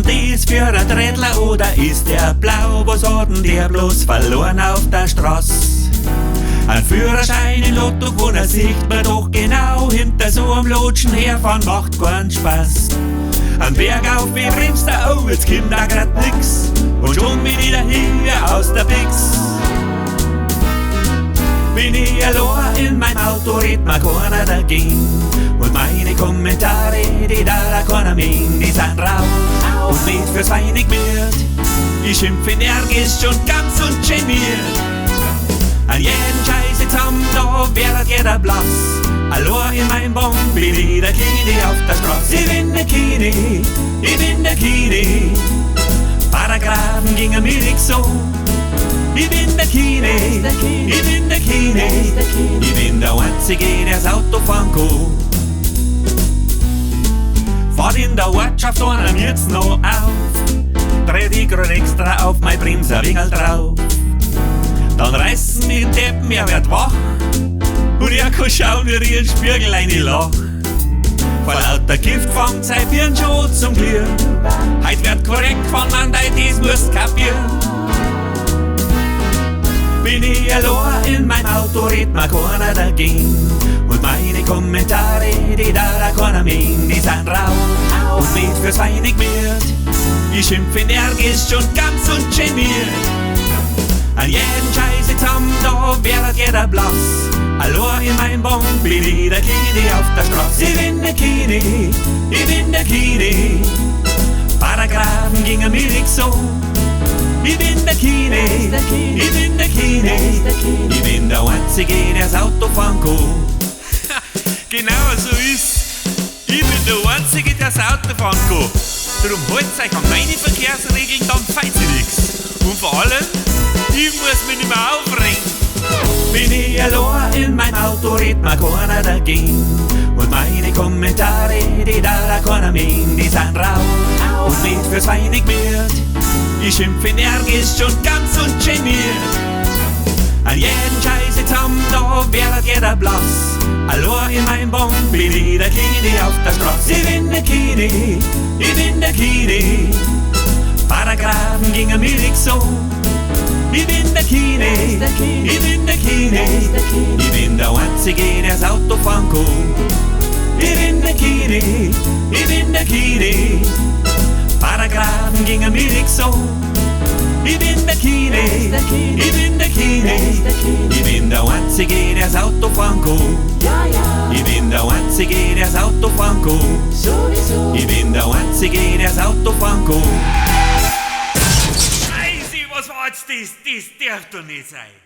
denn das für ein Drädler oder ist der blau? Was hat denn der bloß verloren auf der Straße? Ein Führerschein in Lotto gewonnen, sieht man doch genau. Hinter so einem Lotschen herfahren macht keinen Spaß. Ein Berg auf, wie bremst er? Oh, jetzt kommt da grad nix. Und schon bin ich daher aus der Bix. Bin ich allein in meinem Auto, redet mir keiner dagegen. Und meine Kommentare, die da keiner meint, die sind rau und nicht fürs Weinig wird. Ich schimpf energisch und ganz ungeniert. An jeden Scheiß zusammen, da wird jeder blass. Allein in meinem Baum bin ich der Kini auf der Straße. Ich bin der Kini, ich bin der Kini. Paragraphen gingen mir nicht so. Ich bin der Kini, ich bin der Kini. Ich bin der Einzige, der das Auto fahren kann. Fahrt in der Ortschaft einem jetzt noch auf. Dreh die grad extra auf mein Bremserwinkel drauf. Dann reißen mich die Deppen, er wird wach. Und er kann schauen, wie ich in den Spiegel reinlach. Vor lauter Gift fängt sein Birn schon zum Glühen. Heut wird korrekt von man, das musst kapieren. Bin ich allein in meinem Auto, redet mir keiner dagegen. Und meine Kommentare, die da keiner meint, die sind rau und nicht fürs Weinig wird. Ich schimpf energisch und ganz ungeniert. An jeden Scheiß zusammen, da wird jeder blass. Allein in meinem Baum bin ich der Kini auf der Straße. Ich bin der Kini, ich bin der Kini. Paragraphen gingen mir nicht so. Ich bin der Kini, ich bin der Kini. Ich bin der Einzige, der das Auto fahren kann. Genau so ist. Ich bin der Einzige, der das Auto fahren kann. Darum halt's euch an meine Verkehrsregeln, dann fällt sie nix. Und vor allem, ich muss mich nicht mehr aufregen. Bin ich allein in meinem Auto, redet mir keiner dagegen. Und meine Kommentare, die da keiner meint, die sind rau und nicht fürs Weinig wird. Ich schimpf energisch und ganz ungeniert. An jeden Scheiß zusammen, da wird jeder blass. Allein in meinem Baum bin ich der Kini auf der Straße. Ich bin der Kini, ich bin der Kini. Paragraphen gingen mir nicht so. Ich bin der Kini, ich bin der Kini. Ich bin der Einzige, der das Auto fahren kann. Ich bin der Kini, ich bin der Kini. Paragraphen gingen mir nicht so. Ich bin der Kini, ich bin der Kini. Ich bin der Einzige, der das Auto fahren kann. Ich bin der Einzige, der das Auto fahren kann. Ich bin der Einzige, der das Auto fahren kann. Was war jetzt das? Das darf doch nicht sein.